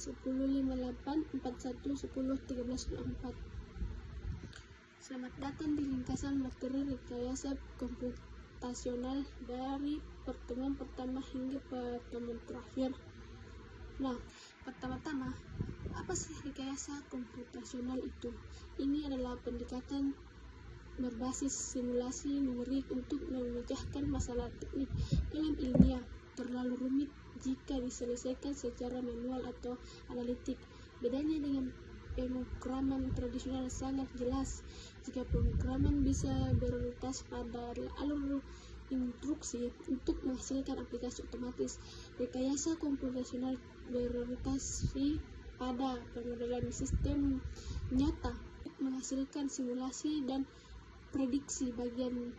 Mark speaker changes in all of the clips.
Speaker 1: 105841101324. Selamat datang di ringkasan materi rekayasa komputasional dari pertemuan pertama hingga pertemuan terakhir. Nah, pertama-tama, apa sih rekayasa komputasional itu? Ini adalah pendekatan berbasis simulasi numerik untuk memecahkan masalah teknik dalam ilmiah terlalu rumit jika diselesaikan secara manual atau analitik. Bedanya dengan pemrograman tradisional sangat jelas. Jika pemrograman bisa berorientasi pada alur instruksi untuk menghasilkan aplikasi otomatis, rekayasa komputasional berorientasi pada pemodelan sistem nyata, menghasilkan simulasi dan prediksi bagian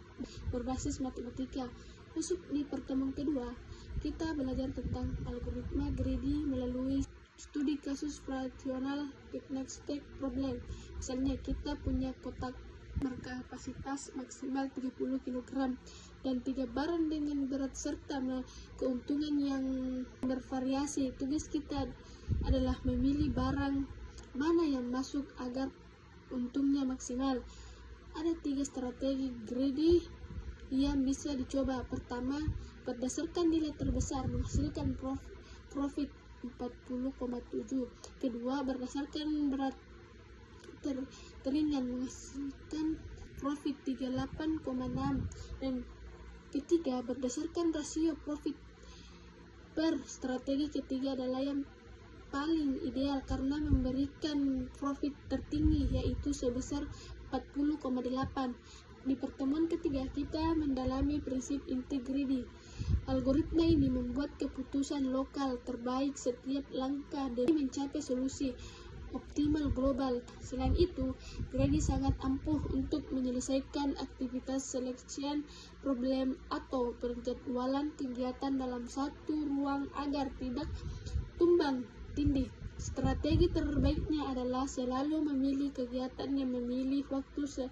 Speaker 1: berbasis matematika. Masuk di pertemuan kedua, kita belajar tentang algoritma greedy melalui studi kasus rasional picnic stack problem. Misalnya kita punya kotak berkapasitas maksimal 30 kg dan 3 barang dengan berat serta keuntungan yang bervariasi. Tugas kita adalah memilih barang mana yang masuk agar untungnya maksimal. Ada 3 strategi greedy yang bisa dicoba. Pertama, berdasarkan nilai terbesar menghasilkan profit 40,7. Kedua, berdasarkan berat teringan menghasilkan profit 38,6. Dan ketiga, berdasarkan rasio profit per. Strategi ketiga adalah yang paling ideal karena memberikan profit tertinggi, yaitu sebesar 40,8. Di pertemuan ketiga, kita mendalami prinsip inti greedy. Algoritma ini membuat keputusan lokal terbaik setiap langkah demi mencapai solusi optimal global. Selain itu, greedy sangat ampuh untuk menyelesaikan aktivitas seleksian problem atau penjadwalan kegiatan dalam satu ruang agar tidak tumbang tindih. Strategi terbaiknya adalah selalu memilih kegiatan yang memilih waktu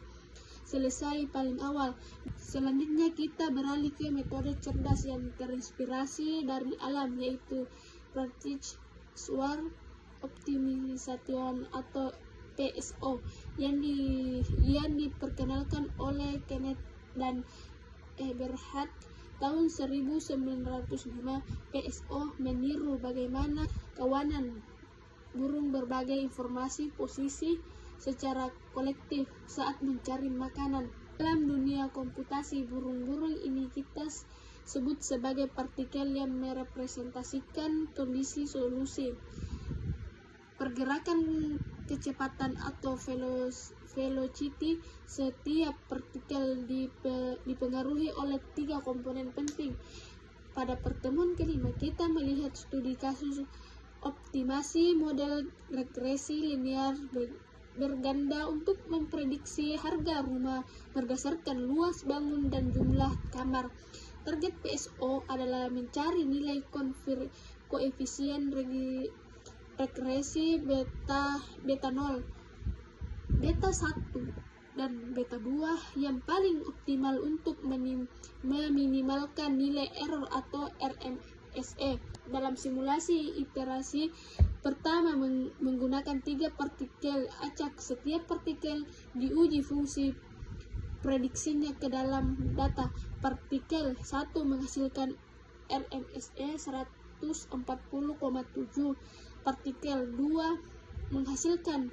Speaker 1: selesai paling awal. Selanjutnya kita beralih ke metode cerdas yang terinspirasi dari alam, yaitu Practice Sword Optimization atau PSO yang diperkenalkan oleh Kenneth dan Eberhard tahun 1905. PSO meniru bagaimana kawanan burung berbagi informasi posisi secara kolektif saat mencari makanan. Dalam dunia komputasi, burung-burung ini kita sebut sebagai partikel yang merepresentasikan kondisi solusi. Pergerakan kecepatan atau velocity setiap partikel dipengaruhi oleh 3 komponen penting. Pada pertemuan kelima, kita melihat studi kasus optimasi model regresi linear berganda untuk memprediksi harga rumah berdasarkan luas bangun dan jumlah kamar. Target PSO adalah mencari nilai koefisien regresi beta 0, beta 1, dan beta 2 yang paling optimal untuk meminimalkan nilai error atau RMSE. Dalam simulasi iterasi pertama menggunakan 3 partikel acak. Setiap partikel diuji fungsi prediksinya ke dalam data. Partikel 1 menghasilkan RMSE 140,7, partikel 2 menghasilkan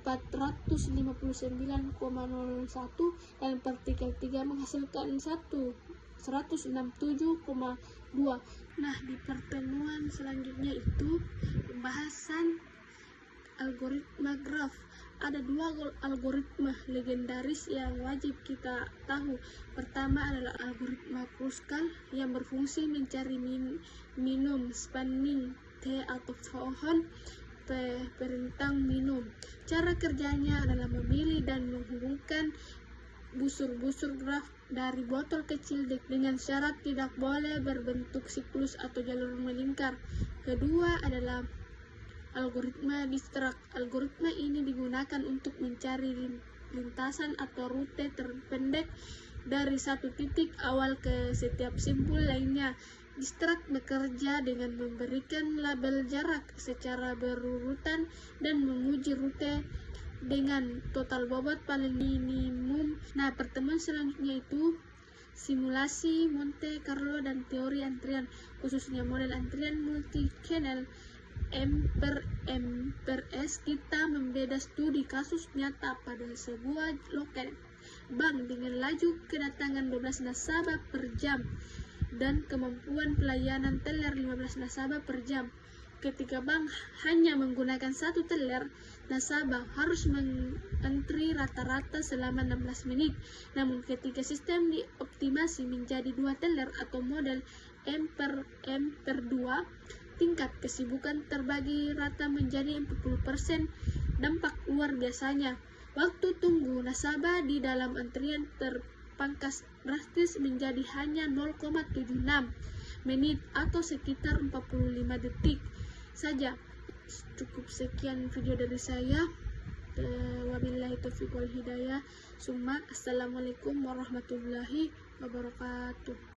Speaker 1: 459,01 dan partikel 3 menghasilkan 167,2. Nah, di pertemuan selanjutnya itu pembahasan algoritma graf. Ada 2 algoritma legendaris yang wajib kita tahu. Pertama adalah algoritma Kruskal yang berfungsi mencari minum spanning T atau pohon perintang minum. Cara kerjanya adalah memilih dan menghubungkan busur-busur graf dari botol kecil dengan syarat tidak boleh berbentuk siklus atau jalur melingkar. Kedua adalah algoritma Dirac. Algoritma ini digunakan untuk mencari lintasan atau rute terpendek dari satu titik awal ke setiap simpul lainnya. Distrak bekerja dengan memberikan label jarak secara berurutan dan menguji rute dengan total bobot paling minimum. Nah, pertemuan selanjutnya itu simulasi Monte Carlo dan teori antrian, khususnya model antrian multi-channel M/S. Kita membeda studi kasus nyata pada sebuah loket bank dengan laju kedatangan 12 nasabah per jam dan kemampuan pelayanan teller 15 nasabah per jam. Ketika bank hanya menggunakan satu teller, nasabah harus mengantri rata-rata selama 16 menit. Namun ketika sistem dioptimasi menjadi 2 teller atau model M/2, tingkat kesibukan terbagi rata menjadi 40%. Dampak luar biasanya, waktu tunggu nasabah di dalam antrian terpangkas drastis menjadi hanya 0,76 menit atau sekitar 45 detik saja. Cukup sekian video dari saya. Wabillahi taufiq wal hidayah. Assalamualaikum warahmatullahi wabarakatuh.